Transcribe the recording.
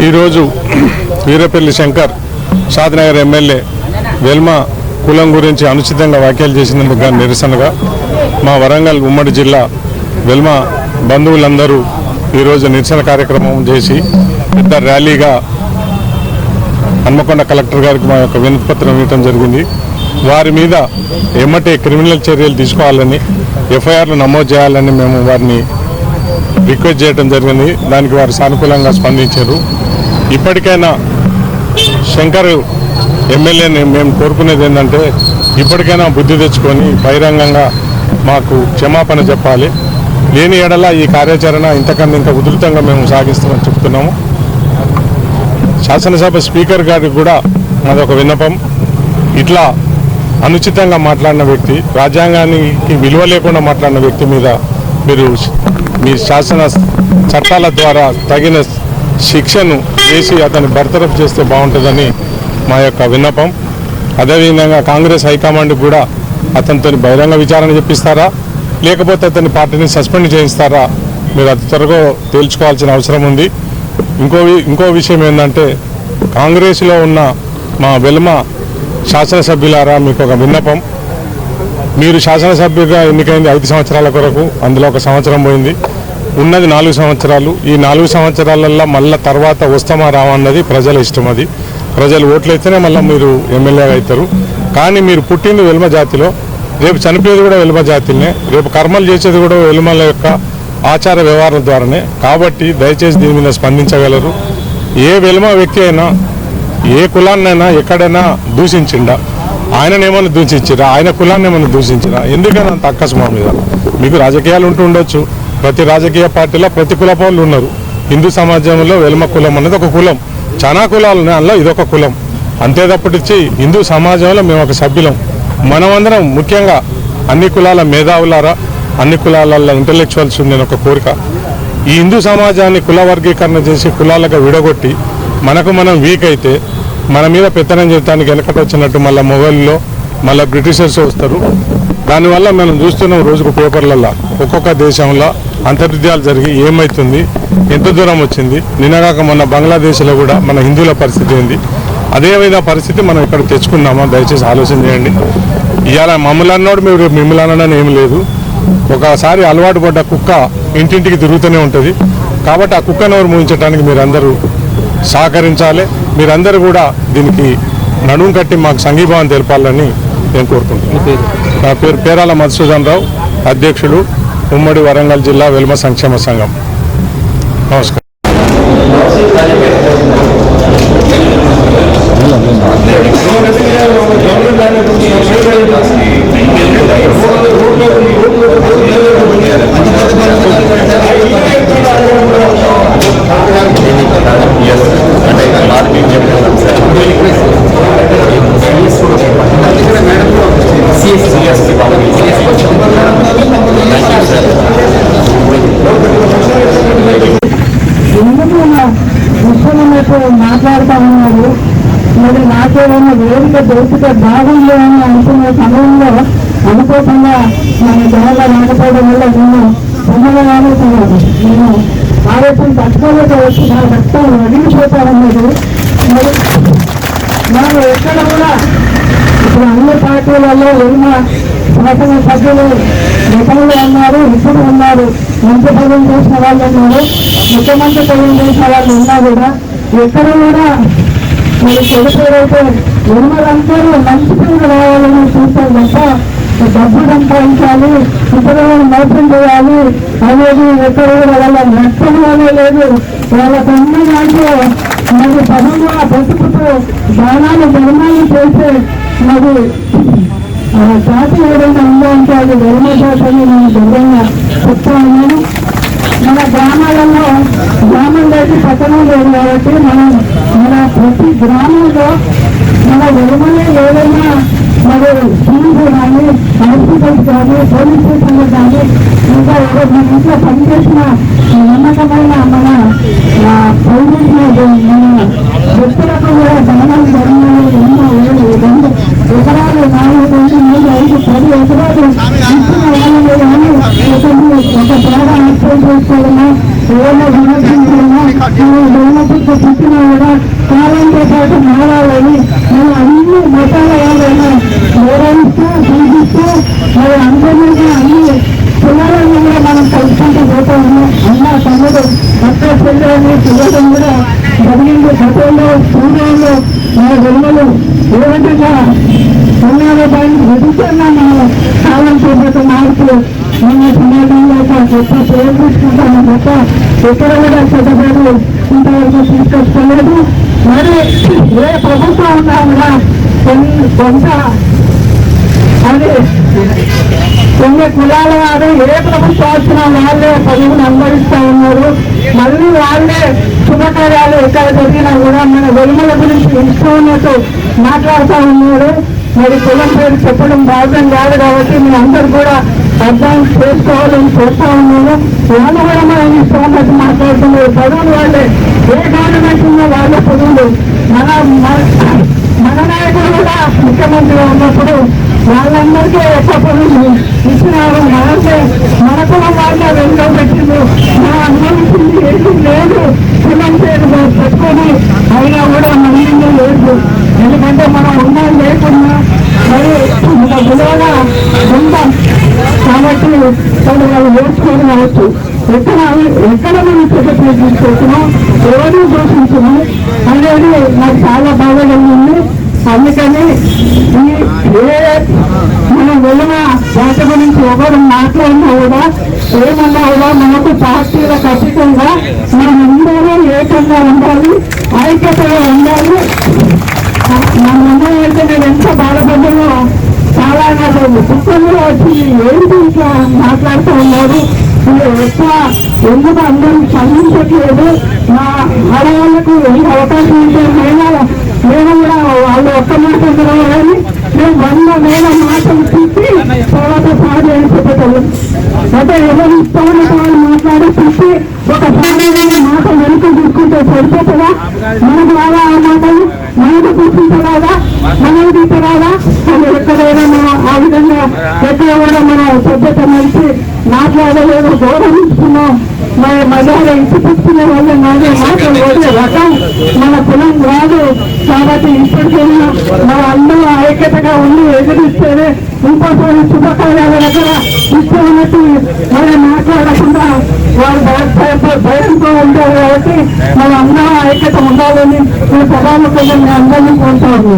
ఈరోజు వీరపల్లి శంకర్ షాద్నగర్ ఎమ్మెల్యే వెల్మ కులం గురించి అనుచితంగా వ్యాఖ్యలు చేసినందుకు నిరసనగా మా వరంగల్ ఉమ్మడి జిల్లా వెల్మ బంధువులందరూ ఈరోజు నిరసన కార్యక్రమం చేసి పెద్ద ర్యాలీగా హన్మకొండ కలెక్టర్ గారికి మా యొక్క వినతిపత్రం ఇవ్వడం జరిగింది. వారి మీద ఎమ్మటే క్రిమినల్ చర్యలు తీసుకోవాలని, ఎఫ్ఐఆర్లు నమోదు చేయాలని మేము వారిని రిక్వెస్ట్ చేయడం జరిగింది. దానికి వారు సానుకూలంగా స్పందించారు. ఇప్పటికైనా శంకర్ ఎమ్మెల్యేని మేము కోరుకునేది ఏంటంటే ఇప్పటికైనా బుద్ధి తెచ్చుకొని బహిరంగంగా మాకు క్షమాపణ చెప్పాలి. లేని ఎడల ఈ కార్యాచరణ ఇంతకన్నా ఇంకా ఉధృతంగా మేము సాగిస్తామని చెప్తున్నాము. శాసనసభ స్పీకర్ గారికి కూడా మాదొక విన్నపం. ఇట్లా అనుచితంగా మాట్లాడిన వ్యక్తి, రాజ్యాంగానికి విలువ లేకుండా మాట్లాడిన వ్యక్తి మీద మీరు మీ శాసన చట్టాల ద్వారా తగిన శిక్షను చేసి అతన్ని బర్తరఫ్ చేస్తే బాగుంటుందని మా యొక్క విన్నపం. అదేవిధంగా కాంగ్రెస్ హైకమాండ్ కూడా అతనితో బహిరంగ విచారణ చెప్పిస్తారా, లేకపోతే అతని పార్టీని సస్పెండ్ చేయిస్తారా, మీరు అతి త్వరగా తేల్చుకోవాల్సిన అవసరం ఉంది. ఇంకో విషయం ఏంటంటే కాంగ్రెస్లో ఉన్న మా వెల్మ శాసనసభ్యులారా మీకు ఒక విన్నపం. మీరు శాసనసభ్యుగా ఎన్నికైంది 5 సంవత్సరాల కొరకు, అందులో 1 సంవత్సరం పోయింది, ఉన్నది 4 సంవత్సరాలు. ఈ 4 సంవత్సరాలలో మళ్ళీ తర్వాత వస్తామా రావన్నది ప్రజల ఇష్టం. అది ప్రజలు ఓట్లు అయితేనే మళ్ళీ మీరు ఎమ్మెల్యేగా అవుతారు. కానీ మీరు పుట్టింది వెల్మ జాతిలో, రేపు చనిపోయేది కూడా వెల్మ జాతినే, రేపు కర్మలు చేసేది కూడా వెల్మల యొక్క ఆచార వ్యవహారం ద్వారానే. కాబట్టి దయచేసి దీని మీద స్పందించగలరు. ఏ వెల్మ వ్యక్తి అయినా ఏ కులాన్నైనా ఎక్కడైనా దూషించిండా, ఆయననేమన్నా దూషించిరా, ఆయన కులాన్ని ఏమన్నా దూషించిరా, ఎందుకని అంత అక్కస్మా మీద? మీకు రాజకీయాలు ఉంటూ ఉండొచ్చు, ప్రతి రాజకీయ పార్టీలో ప్రతి కుల పౌరులు ఉన్నారు. హిందూ సమాజంలో వెల్మ కులం అనేది ఒక కులం, చాలా కులాలు ఉన్నాయి, అందులో ఇదొక కులం. అంతే తప్పటిచ్చి హిందూ సమాజంలో మేము ఒక సభ్యులం. మనమందరం ముఖ్యంగా అన్ని కులాల మేధావులారా, అన్ని కులాల ఇంటలెక్చువల్స్ నేను ఒక కోరిక, ఈ హిందూ సమాజాన్ని కుల వర్గీకరణ చేసి కులాలుగా విడగొట్టి మనకు మనం వీక్ అయితే మన మీద పెత్తనం చేయడానికి వెనకట వచ్చినట్టు మళ్ళీ మొబైల్లో మళ్ళీ బ్రిటిషర్స్ వస్తారు. దానివల్ల మనం చూస్తున్నాం రోజుకు పేపర్లలో ఒక్కొక్క దేశంలో అంతర్యుద్ధాలు జరిగి ఏమవుతుంది, ఎంత దూరం వచ్చింది. నిన్నగాక మొన్న బంగ్లాదేశ్లో కూడా మన హిందువుల పరిస్థితి ఏంది, అదేవిధంగా పరిస్థితి మనం ఇక్కడ తెచ్చుకున్నామా? దయచేసి ఆలోచన చేయండి. ఇవాళ మమ్మల్ని అన్నోడు మీరు మిమ్మల్ని అనని ఏం లేదు. ఒకసారి అలవాటు పడ్డ కుక్క ఇంటింటికి తిరుగుతూనే ఉంటుంది. కాబట్టి ఆ కుక్కను ఎవరు ముగించడానికి మీరందరూ సహకరించాలి. మీరందరూ కూడా దీనికి నడుము కట్టి మాకు సంఘీభావం తెలపాలని నేను కోరుకుంటున్నాను. నా పేరు పేరాల మధుసూదన్ రావు, అధ్యక్షుడు, ఉమ్మడి వరంగల్ జిల్లా వెల్మ సంక్షేమ సంఘం. నమస్కారం. మాట్లాడుతూ ఉన్నారు. మరి నాకేమైనా వేదిక దోషిక బాగుంది అని అనుకునే సమయంలో అనుకోకుండా మన జనాల్లో రాకపోవడం వల్ల నేను పొందగానేస్తున్నాను. నేను ఆరోగ్యం తట్టుకోలేక వచ్చి నా రక్తం రగిలిపోతామన్నది. మరి మనం ఎక్కడ కూడా ఇప్పుడు అన్ని పార్టీలలో ఉన్న శాసనసభ్యులు గతంలో ఉన్నారు, ఇప్పుడు ఉన్నారు, మంత్రి పదవి చేసిన వాళ్ళు ఉన్నారు, ముఖ్యమంత్రి పదవి చేసిన వాళ్ళు ఉన్నా కూడా ఎక్కడ కూడా మరి చెడిపోయితే ఎన్నరందరూ మంచి పేరు రావాలని చూస్తారు తప్ప డబ్బు సంపాదించాలి, ఇతరులను మోసం చేయాలి అనేది ఎక్కడ కూడా వాళ్ళ నష్టంలోనే లేదు. వాళ్ళ తొమ్మిది దాంట్లో మరి పదంగా బతుకుతూ దానాలు ధర్మాలు చేసే మరి జాతి ఏదైనా ఉందో అంటే అది వెల్మ జాతి అని నేను గర్వంగా చెప్తా ఉన్నాను. మన గ్రామాలలో గ్రామం లేక పట్టణం లేదు కాబట్టి మన ప్రతి గ్రామంలో మన వెలుమలే ఏదైనా మరి స్కూల్స్ కానీ హాస్పిటల్స్ కానీ పోలీస్ స్టేషన్లు కానీ ఇంకా మన ఇంట్లో పనిచేసిన నమ్మకమైన మన పౌరులు మన వ్యక్తులకు కూడా దానాలు ధర్మాలు ఎన్నో 2 ఎకరాలు 4 5 5 10 ఎకరాలు ఇచ్చిన వాళ్ళు కానీ ఒక ప్రాణ ఆశ్రయం చేసుకోవాలన్నా ఏమైనా విమర్శించాలన్నా పుట్టుకు పుట్టినా కూడా కాలంతో పాటు మారాలని మనం అన్ని మతాల వాళ్ళైనా గౌరవిస్తూ పూజిస్తూ మరి అందరినీ అన్ని పిల్లలను కూడా మనం కలుసుకుంటూ పోతా ఉన్నాం. అన్న తమ్ముడు అక్క చెల్లెని పిల్లలను కూడా జరిగింది. గతంలో పూర్వంలో మన జన్మలు ఏ విధంగా ఉన్నారో దాన్ని వెతుకుతున్నా మనం కాలంతో పాటు మార్పులు మన సమాజంలో ఒక గొప్ప పేరు తీసుకుంటాము తప్ప ఎక్కడ కూడా చెడ్డ పేరు ఇంతవరకు తీసుకొచ్చలేదు. మరి ఏ ప్రభుత్వం ఉన్నా కూడా కొంత అది కొన్ని కులాల వారు ఏ ప్రభుత్వం వచ్చినా వాళ్ళే పదవిని అనుభవిస్తూ ఉన్నారు. మళ్ళీ వాళ్ళే శుభకార్యాలు ఎక్కడ జరిగినా కూడా మన వెలుమల గురించి ఇష్టమైనట్టు మాట్లాడుతూ ఉన్నారు. మరి కులం పేరు చెప్పడం భాగం కాదు కాబట్టి మీ అందరూ కూడా అర్థం చేసుకోవాలని చూస్తూ ఉన్నారు. వాళ్ళు కూడా మనం ఇష్టమైనట్టు మాట్లాడుతున్నారు. పదవులు వాళ్ళే ఏ గవర్నమెంట్ ఉందో వాళ్ళే పదవులు. మన నాయకులు కూడా ముఖ్యమంత్రిగా ఉన్నప్పుడు వాళ్ళందరికీ ఎక్కువ పనులు ఇచ్చినారు. మన కులం వాళ్ళే వెనుక పెట్టింది. మనం అనుభవించింది ఏది లేదు. కులం పేరు పెట్టుకొని అయినా కూడా మళ్ళీ లేదు. ఎందుకంటే మనం ఉన్నా లేకున్నా మరి మన విలువగా ఉంటాం కాబట్టి వాళ్ళు నేర్చుకొని రావచ్చు. ఎక్కడ మనం చెడ్డ తీసుకొచ్చినాం, ఎవరిని దూషించినాం అనేది నాకు చాలా బాగా కలిగింది. అందుకని మన వెలుమ భాష గురించి ఎవరు మాట్లాడినా కూడా ఏమన్నా కూడా మనకు పార్టీలకు అతీతంగా మనం అందరూ ఏకంగా ఉండాలి, ఐక్యతగా ఉండాలి. మన అమ్మాయి అయితే నేను ఎంత బాధపడ్డానో చాలా నాకు పుస్తకంలో వచ్చింది. ఏంటి ఇట్లా మాట్లాడుతూ ఉన్నారు, ఎక్కువ ఎందుకు అందరూ స్పందించట్లేదు, మా ఆడవాళ్లకు ఎంత అవకాశం ఉంటే మేము కూడా వాళ్ళు ఒక్క మాట ఉండరు కానీ మేము 100,000 మాటలు తిప్పి తర్వాత సాధి అయిపోతాం. అంటే ఎవరు ఇష్టమైన వాళ్ళు మాట్లాడి తిప్పి ఒక సాధారణ మాట వెనుక తీసుకుంటే సరిపోతుందా? మనకు రాదా ఆ మాటలు? మనకు గుర్తించరాదా? మనకు తీసరాదా? అది ఎక్కడైనా మనం ఆ విధంగా ఎక్కడ కూడా మనం సభ్యత మంచి మాట్లాడలేదు, గౌరవించుకున్నాం. మన మధ్యాహ్న ఇంటి పుచ్చిన వాళ్ళు నాదే మాటలు వదిలే రకం మన కులం రాదు. కాబట్టి ఇప్పటికైనా మన అందరూ ఐక్యతగా ఉండి ఎదురిస్తేనే ఇంకోసారి శుభకార్యాల దగ్గర ఇష్టమైనట్టు మనం మాట్లాడకుండా వాళ్ళు భయంతో ఉంటారు. కాబట్టి మన అందరూ ఐక్యత ఉండాలని ఈ సభాముఖంగా మీ అందరినీ కోరుతాము.